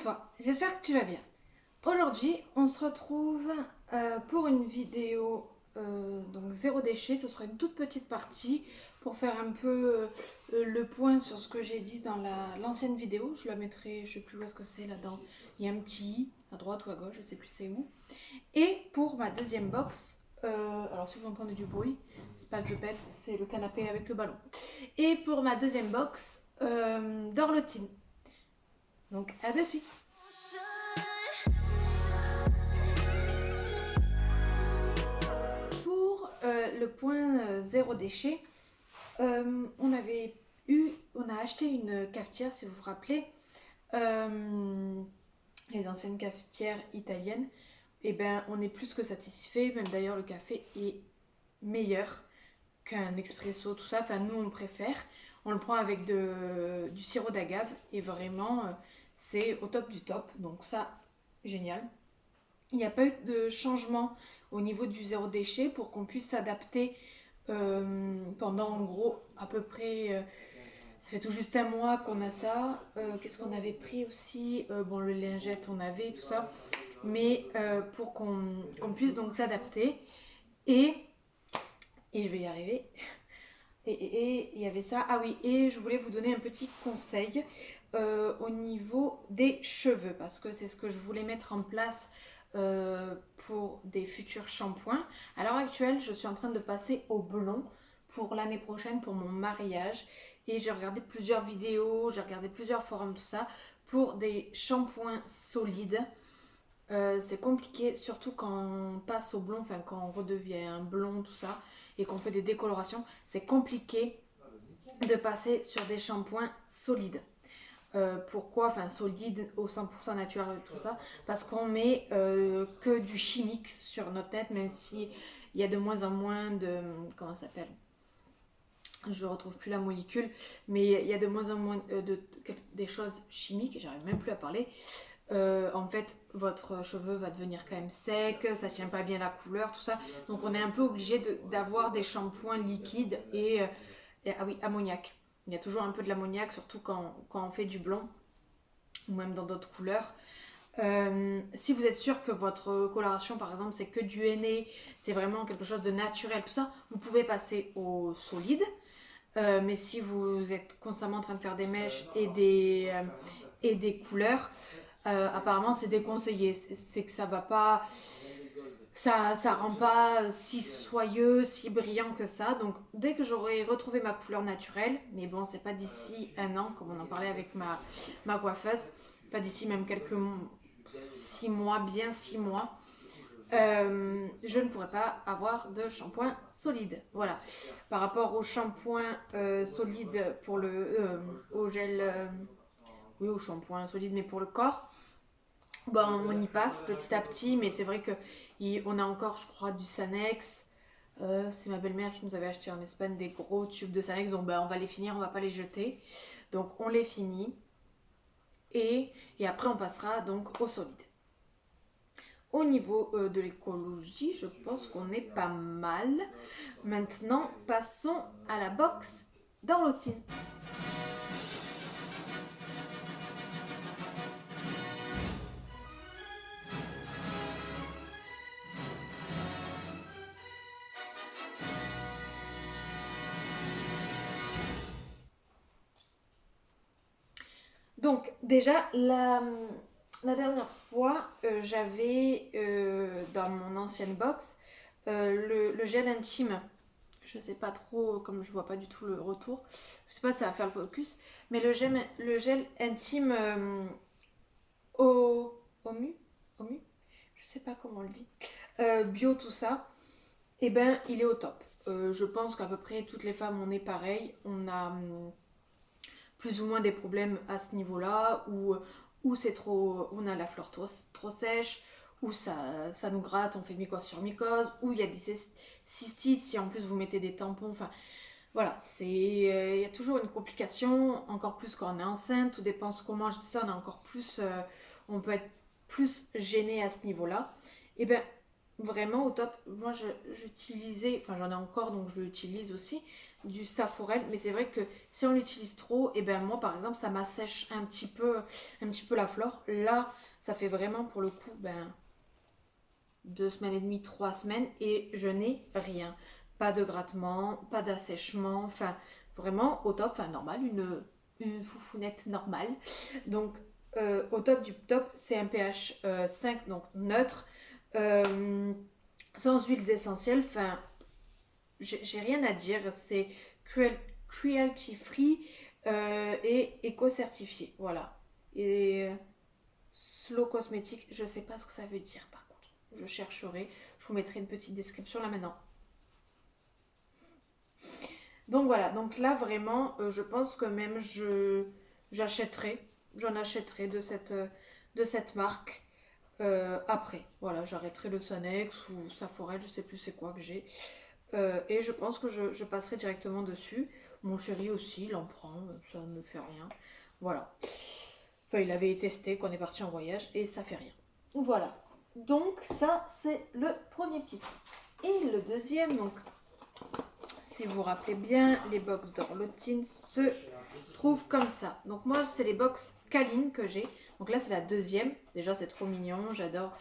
toi, j'espère que tu vas bien. Aujourd'hui, on se retrouve pour une vidéo donc zéro déchet. Ce sera une toute petite partie pour faire un peu le point sur ce que j'ai dit dans l'ancienne vidéo. Je la mettrai, je sais plus où est-ce que c'est là-dedans. Il y a un petit i à droite ou à gauche, je sais plus c'est où. Et pour ma deuxième box, alors si vous entendez du bruit, c'est pas que je pète, c'est le canapé avec le ballon. Et pour ma deuxième box, d'Orlotine. Donc à de suite. Pour le point zéro déchet, on a acheté une cafetière, si vous vous rappelez, les anciennes cafetières italiennes. Et ben, on est plus que satisfait. Même d'ailleurs, le café est meilleur qu'un expresso, tout ça. Enfin, nous, on le préfère. On le prend avec du sirop d'agave et vraiment, c'est au top du top. Donc ça, génial. Il n'y a pas eu de changement au niveau du zéro déchet pour qu'on puisse s'adapter pendant en gros à peu près, ça fait tout juste un mois qu'on a ça. Qu'est-ce qu'on avait pris aussi? Bon, le lingette on avait, tout ça. Mais pour qu'on puisse donc s'adapter. Et, et je vais y arriver. Et il y avait ça. Ah oui, et je voulais vous donner un petit conseil au niveau des cheveux, parce que c'est ce que je voulais mettre en place pour des futurs shampoings. À l'heure actuelle, je suis en train de passer au blond pour l'année prochaine, pour mon mariage. Et j'ai regardé plusieurs vidéos, j'ai regardé plusieurs forums, tout ça, pour des shampoings solides. C'est compliqué, surtout quand on passe au blond, enfin quand on redevient un blond, tout ça, et qu'on fait des décolorations, c'est compliqué de passer sur des shampoings solides. Pourquoi? Enfin, solide au 100% naturel et tout ça, parce qu'on met que du chimique sur notre tête, même si il y a de moins en moins de, comment ça s'appelle, je retrouve plus la molécule, mais il y a de moins en moins des choses chimiques, j'arrive même plus à parler. En fait, votre cheveu va devenir quand même sec, ça tient pas bien la couleur, tout ça. Donc on est un peu obligé d'avoir des shampoings liquides et ah oui, ammoniac. Il y a toujours un peu de l'ammoniac, surtout quand on fait du blond ou même dans d'autres couleurs. Si vous êtes sûr que votre coloration, par exemple, c'est que du henné, c'est vraiment quelque chose de naturel, tout ça, vous pouvez passer au solide. Mais si vous êtes constamment en train de faire des mèches et des couleurs, apparemment c'est déconseillé. C'est que ça va pas, ça rend pas si soyeux, si brillant que ça. Donc dès que j'aurai retrouvé ma couleur naturelle, mais bon, c'est pas d'ici un an, comme on en parlait avec ma coiffeuse, pas d'ici même 6 mois, bien 6 mois. Je ne pourrais pas avoir de shampoing solide. Voilà. Par rapport au shampoing solide pour au gel, oui, au shampoing solide, mais pour le corps, ben, on y passe petit à petit, mais c'est vrai que on a encore, je crois, du Sanex. C'est ma belle-mère qui nous avait acheté en Espagne des gros tubes de Sanex, donc ben, on va les finir, on va pas les jeter. Donc on les finit et après on passera donc au solide. Au niveau de l'écologie, je pense qu'on est pas mal. Maintenant, passons à la box d'Orlotine. Donc, déjà, la dernière fois, j'avais dans mon ancienne box le gel intime. Je sais pas trop, comme je vois pas du tout le retour, je sais pas si ça va faire le focus, mais le gel intime au, Omu, je sais pas comment on le dit, bio, tout ça, et ben il est au top. Je pense qu'à peu près toutes les femmes on est pareil, on a plus ou moins des problèmes à ce niveau-là, où c'est trop, on a la fleur trop sèche, où ça nous gratte, on fait mycose sur mycose, où il y a des cystites, si en plus vous mettez des tampons, enfin voilà, il y a toujours une complication, encore plus quand on est enceinte, tout dépend ce qu'on mange, tout ça, on a encore plus, on peut être plus gêné à ce niveau-là. Et bien vraiment au top, moi j'utilisais, enfin j'en ai encore donc je l'utilise aussi, du Saforel, mais c'est vrai que si on l'utilise trop, et ben moi par exemple ça m'assèche un petit peu la flore. Là, ça fait vraiment pour le coup 2 semaines et demie, 3 semaines et je n'ai rien. Pas de grattement, pas d'assèchement, enfin vraiment au top, enfin normal, une foufounette normale. Donc au top du top, c'est un pH 5, donc neutre, euh, sans huiles essentielles, enfin j'ai rien à dire, c'est cruelty free et éco-certifié, voilà. Et slow cosmétique, je sais pas ce que ça veut dire par contre. Je chercherai, je vous mettrai une petite description là maintenant. Donc voilà, donc là vraiment, je pense que même j'achèterai, j'en achèterai de cette marque après. Voilà, j'arrêterai le Sanex ou Saforel, je sais plus c'est quoi que j'ai. Et je pense que je passerai directement dessus. Mon chéri aussi, il en prend, ça ne me fait rien. Voilà. Enfin, il avait testé quand on est parti en voyage et ça fait rien. Voilà. Donc ça, c'est le premier petit truc. Et le deuxième, donc, si vous vous rappelez bien, les box d'Orlotine se trouvent comme ça. Donc moi, c'est les box Kaline que j'ai. Donc là, c'est la deuxième. Déjà, c'est trop mignon. J'adore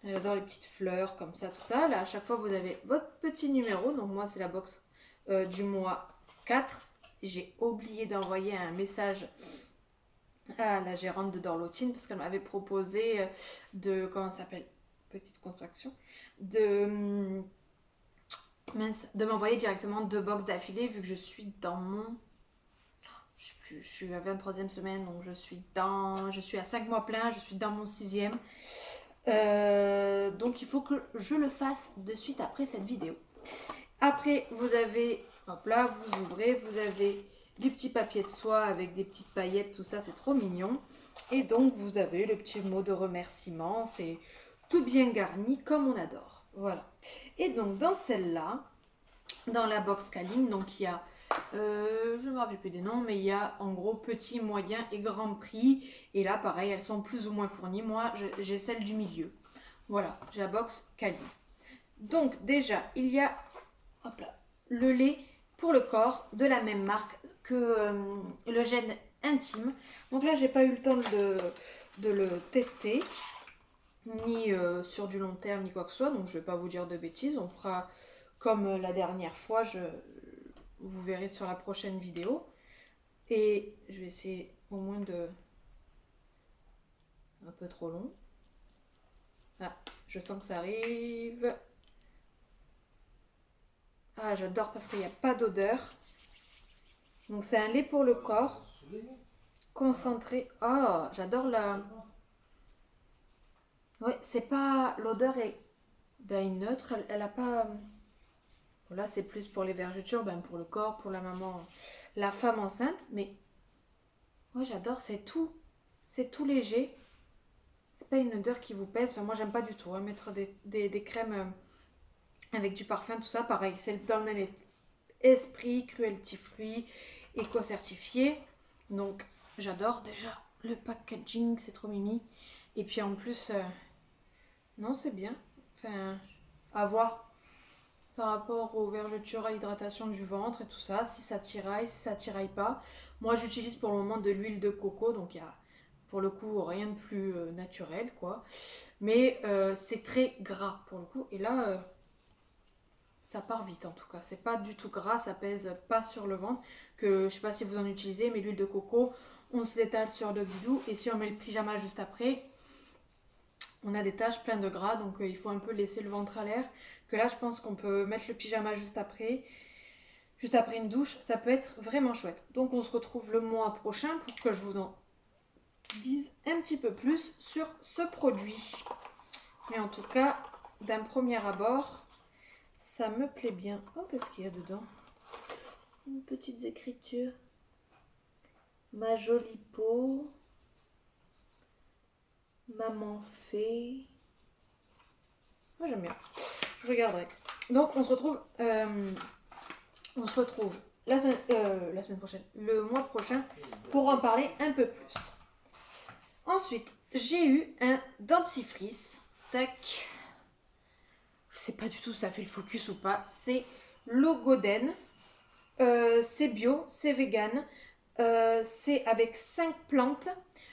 les petites fleurs comme ça, tout ça. Là, à chaque fois, vous avez votre petit numéro. Donc moi, c'est la box du mois 4. J'ai oublié d'envoyer un message à la gérante de Dorlotine parce qu'elle m'avait proposé comment ça s'appelle, petite contraction, de m'envoyer directement 2 box d'affilée vu que je suis dans mon, je sais plus, je suis à 23e semaine, donc je suis à 5 mois pleins, je suis dans mon 6e. Donc il faut que je le fasse de suite après cette vidéo. Après, vous avez, hop là, vous ouvrez, vous avez du petit papier de soie avec des petites paillettes, tout ça, c'est trop mignon. Et donc, vous avez le petit mot de remerciement, c'est tout bien garni comme on adore. Voilà. Et donc, dans celle-là, dans la box Kaline, donc il y a, je ne me rappelle plus des noms, mais il y a en gros petit, moyen et grand prix. Et là, pareil, elles sont plus ou moins fournies. Moi, j'ai celle du milieu. Voilà, j'ai la box Kaline. Donc, déjà, il y a, hop là, le lait pour le corps de la même marque que le gel intime. Donc là, j'ai pas eu le temps de le tester, ni sur du long terme, ni quoi que ce soit. Donc je vais pas vous dire de bêtises. On fera comme la dernière fois. Vous verrez sur la prochaine vidéo. Et je vais essayer au moins de... Un peu trop long. Ah, je sens que ça arrive. Ah, j'adore parce qu'il n'y a pas d'odeur. Donc c'est un lait pour le corps. Concentré. Oh, j'adore la... Ouais, c'est pas... L'odeur est neutre. Elle a pas... Là, c'est plus pour les vergetures, pour le corps, pour la maman, la femme enceinte. Mais ouais, j'adore, c'est tout. C'est tout léger. C'est pas une odeur qui vous pèse. Enfin, moi, j'aime pas du tout mettre des crèmes avec du parfum, tout ça. Pareil, c'est dans le même esprit, cruelty free, éco-certifié. Donc, j'adore déjà le packaging, c'est trop mimi. Et puis en plus, non, c'est bien. Enfin, à voir par rapport aux vergetures, à l'hydratation du ventre et tout ça, si ça tiraille, si ça tiraille pas. Moi, j'utilise pour le moment de l'huile de coco, donc il y a pour le coup rien de plus naturel, quoi. Mais c'est très gras pour le coup. Et là, ça part vite en tout cas. C'est pas du tout gras, ça pèse pas sur le ventre. Que je sais pas si vous en utilisez, mais l'huile de coco, on se l'étale sur le bidou et si on met le pyjama juste après, on a des taches pleines de gras, donc il faut un peu laisser le ventre à l'air. Que là, je pense qu'on peut mettre le pyjama juste après une douche, ça peut être vraiment chouette. Donc on se retrouve le mois prochain pour que je vous en dise un petit peu plus sur ce produit. Mais en tout cas, d'un premier abord, ça me plaît bien. Oh, qu'est-ce qu'il y a dedans? Une petite écriture. Ma jolie peau. Maman fait. Moi j'aime bien. Je regarderai. Donc on se retrouve la semaine prochaine, le mois prochain, pour en parler un peu plus. Ensuite, j'ai eu un dentifrice. Tac. Je sais pas du tout si ça fait le focus ou pas. C'est Logoden. C'est bio, c'est vegan. C'est avec 5 plantes.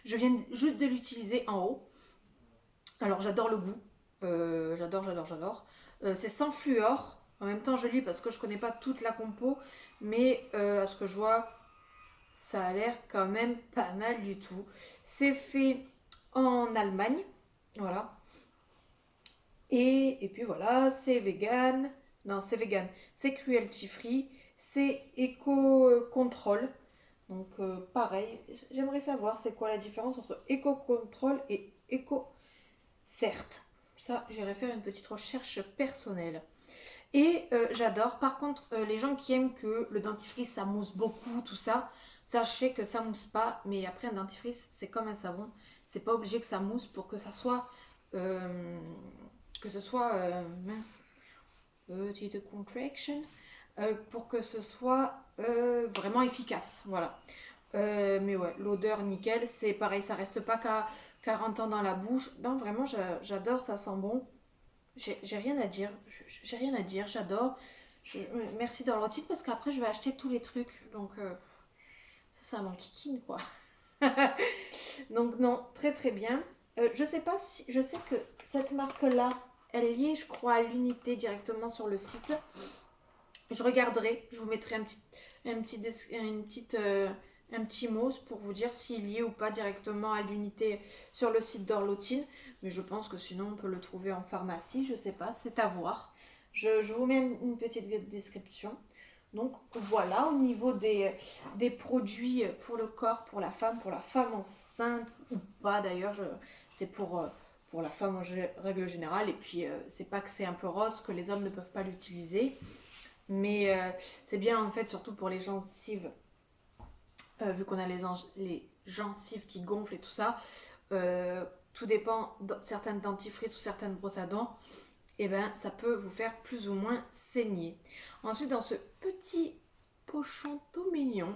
Je viens juste de l'utiliser en haut. Alors j'adore le goût. J'adore. C'est sans fluor. En même temps, je lis parce que je connais pas toute la compo. Mais à ce que je vois, ça a l'air quand même pas mal du tout. C'est fait en Allemagne. Voilà. Et puis voilà, c'est vegan. Non, c'est vegan. C'est cruelty free. C'est éco-control. Donc pareil, j'aimerais savoir c'est quoi la différence entre éco-control et éco-certes. Ça, j'irai faire une petite recherche personnelle. Et j'adore. Par contre, les gens qui aiment que le dentifrice ça mousse beaucoup, tout ça, sachez que ça mousse pas. Mais après un dentifrice, c'est comme un savon. C'est pas obligé que ça mousse pour que ça soit mince, petite contraction, pour que ce soit vraiment efficace. Voilà. Mais ouais, l'odeur nickel, c'est pareil, ça reste pas qu'à 40 ans dans la bouche. Non, vraiment, j'adore, ça sent bon. J'ai rien à dire, j'ai rien à dire, j'adore. Merci Dorothy parce qu'après je vais acheter tous les trucs. Donc ça m'enquiquine quoi. Donc non, très très bien. Je sais pas si, je sais que cette marque-là, elle est liée, je crois, à l'unité directement sur le site. Je regarderai, je vous mettrai un petit mot pour vous dire s'il est lié ou pas directement à l'unité sur le site d'Orlotine. Mais je pense que sinon on peut le trouver en pharmacie, je sais pas, c'est à voir. Je vous mets une petite description. Donc voilà, au niveau des produits pour le corps, pour la femme enceinte ou pas d'ailleurs, c'est pour la femme en règle générale. Et puis c'est pas que c'est un peu rose que les hommes ne peuvent pas l'utiliser. Mais c'est bien en fait surtout pour les gencives, vu qu'on a les gencives qui gonflent et tout ça. Tout dépend, certaines dentifrices ou certaines brosses à dents, et ben ça peut vous faire plus ou moins saigner. Ensuite, dans ce petit pochon tout mignon,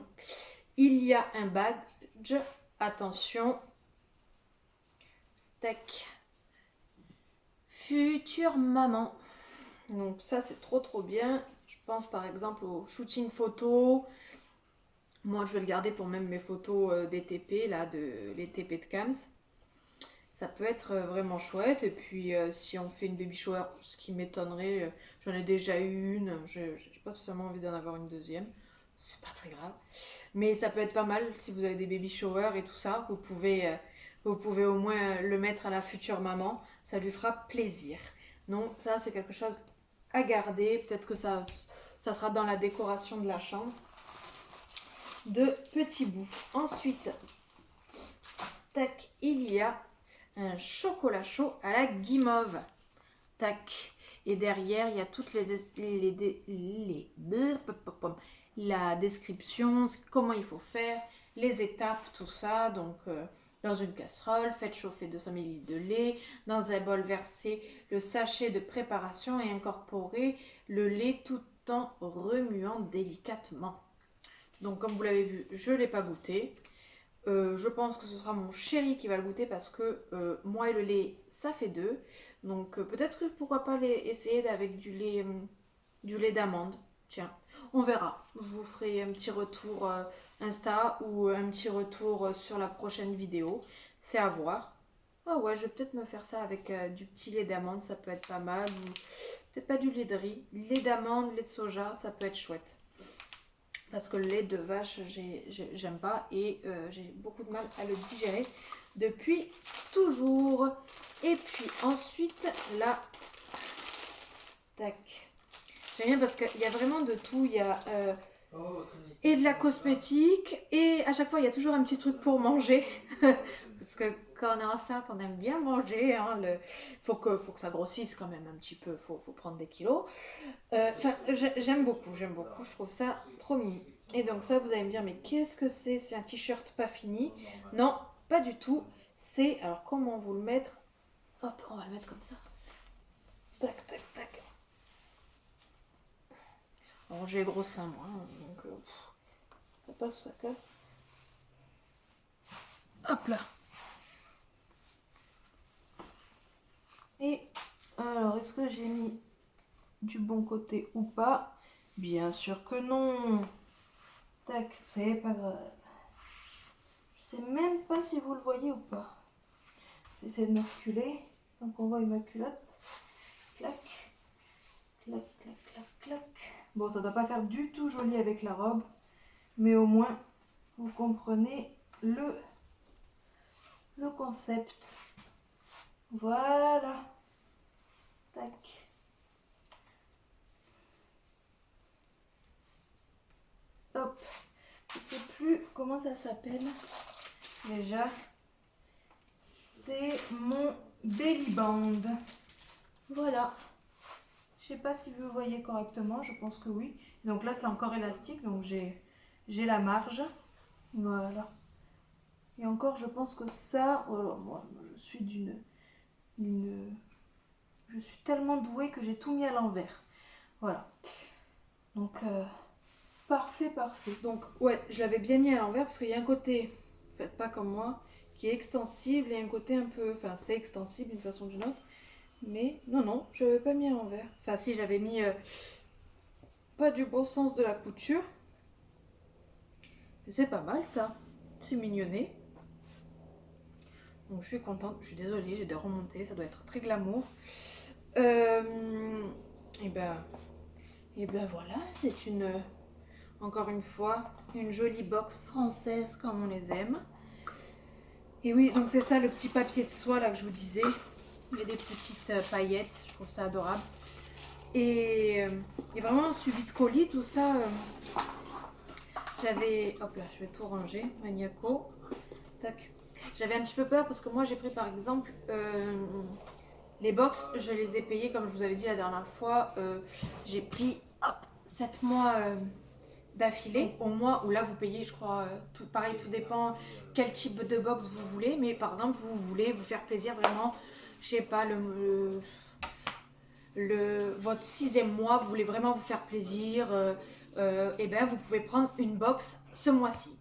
il y a un badge. Attention, tac, future maman. Donc ça c'est trop trop bien. Je pense par exemple au shooting photo. Moi je vais le garder pour même mes photos des TP, là, les TP de Cams. Ça peut être vraiment chouette. Et puis si on fait une baby shower, ce qui m'étonnerait, j'en ai déjà eu une. Je n'ai pas spécialement envie d'en avoir une deuxième. C'est pas très grave. Mais ça peut être pas mal si vous avez des baby showers et tout ça. Vous pouvez au moins le mettre à la future maman. Ça lui fera plaisir. Donc ça c'est quelque chose à garder. Peut-être que ça sera dans la décoration de la chambre. De petits bouts. Ensuite, tac, il y a un chocolat chaud à la guimauve. Tac. Et derrière, il y a toutes la description, comment il faut faire, les étapes, tout ça. Donc, dans une casserole, faites chauffer 200 ml de lait. Dans un bol, versez le sachet de préparation et incorporez le lait tout en remuant délicatement. Donc, comme vous l'avez vu, je ne l'ai pas goûté. Je pense que ce sera mon chéri qui va le goûter parce que moi et le lait, ça fait deux. Donc peut-être que pourquoi pas essayer avec du lait d'amande. Tiens, on verra. Je vous ferai un petit retour Insta ou un petit retour sur la prochaine vidéo. C'est à voir. Ah ouais, je vais peut-être me faire ça avec du petit lait d'amande, ça peut être pas mal. Ou peut-être pas du lait de riz. Lait d'amande, lait de soja, ça peut être chouette. Parce que le lait de vache, j'aime pas et j'ai beaucoup de mal à le digérer depuis toujours. Et puis ensuite, là, tac. J'aime bien parce qu'il y a vraiment de tout. Il y a et de la cosmétique et à chaque fois, il y a toujours un petit truc pour manger. Parce que quand on est enceinte, on aime bien manger. Hein, faut que ça grossisse quand même un petit peu. Faut prendre des kilos. Enfin, j'aime beaucoup. Je trouve ça trop mignon. Et donc ça, vous allez me dire, mais qu'est-ce que c'est? C'est un t-shirt pas fini? Non, pas du tout. C'est, alors comment vous le mettre? Hop, on va le mettre comme ça. Tac, tac, tac. Alors j'ai gros seins moi, donc ça passe ou ça casse. Hop là. Et alors, est-ce que j'ai mis du bon côté ou pas? Bien sûr que non. Tac, c'est pas grave. Je sais même pas si vous le voyez ou pas. J'essaie de me reculer sans qu'on voie ma culotte. Clac, clac, clac, clac, clac. Bon, ça doit pas faire du tout joli avec la robe, mais au moins vous comprenez le concept. Voilà. Tac. Hop. Je sais plus comment ça s'appelle. Déjà, c'est mon belly band. Voilà. Je sais pas si vous voyez correctement, je pense que oui. Donc là, c'est encore élastique, donc j'ai la marge. Voilà. Et encore, je pense que ça, oh, moi, je suis je suis tellement douée que j'ai tout mis à l'envers. Voilà. Donc, parfait, parfait. Donc ouais, je l'avais bien mis à l'envers parce qu'il y a un côté, faites pas comme moi, qui est extensible et un côté un peu, enfin c'est extensible d'une façon ou d'une autre. Mais non, je l'avais pas mis à l'envers. Enfin si, j'avais mis pas du beau sens de la couture. C'est pas mal ça, c'est mignonné. Donc je suis contente, je suis désolée, j'ai des remontées, ça doit être très glamour. Et ben voilà, c'est encore une fois, une jolie box française comme on les aime. Et oui, donc c'est ça le petit papier de soie là que je vous disais. Il y a des petites paillettes, je trouve ça adorable. Et vraiment suivi de colis, tout ça. J'avais, hop là, je vais tout ranger, maniaco. Tac. J'avais un petit peu peur parce que moi j'ai pris par exemple les box, je les ai payés comme je vous avais dit la dernière fois. J'ai pris 7 mois d'affilée. Au mois où là vous payez, je crois, tout pareil, tout dépend quel type de box vous voulez. Mais par exemple, vous voulez vous faire plaisir vraiment, je sais pas, votre 6e mois, vous voulez vraiment vous faire plaisir, et ben vous pouvez prendre une box ce mois-ci.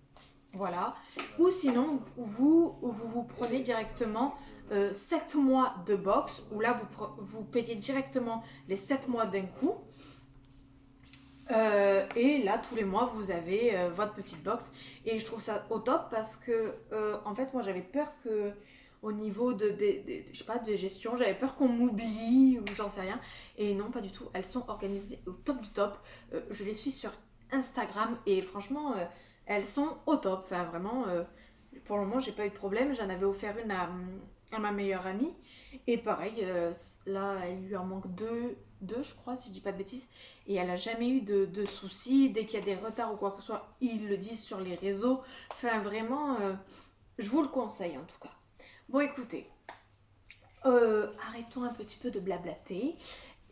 Voilà. Ou sinon, vous prenez directement 7 mois de box, où là vous payez directement les 7 mois d'un coup. Et là, tous les mois, vous avez votre petite box. Et je trouve ça au top parce que, en fait, moi, j'avais peur que, au niveau je sais pas, de gestion, j'avais peur qu'on m'oublie ou j'en sais rien. Et non, pas du tout. Elles sont organisées au top du top. Je les suis sur Instagram et franchement, elles sont au top. Enfin, vraiment, pour le moment, j'ai pas eu de problème. J'en avais offert une à ma meilleure amie. Et pareil, là, il lui en manque deux, je crois, si je dis pas de bêtises. Et elle a jamais eu de soucis. Dès qu'il y a des retards ou quoi que ce soit, ils le disent sur les réseaux. Enfin, vraiment, je vous le conseille en tout cas. Bon, écoutez, arrêtons un petit peu de blablater.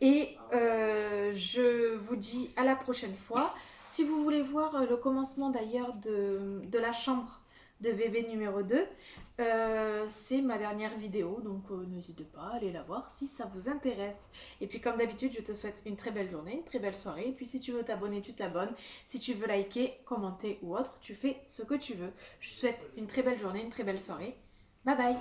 Et je vous dis à la prochaine fois. Si vous voulez voir le commencement d'ailleurs de la chambre de bébé numéro 2, c'est ma dernière vidéo, donc n'hésitez pas à aller la voir si ça vous intéresse. Et puis comme d'habitude, je te souhaite une très belle journée, une très belle soirée. Et puis si tu veux t'abonner, tu t'abonnes. Si tu veux liker, commenter ou autre, tu fais ce que tu veux. Je te souhaite une très belle journée, une très belle soirée. Bye bye.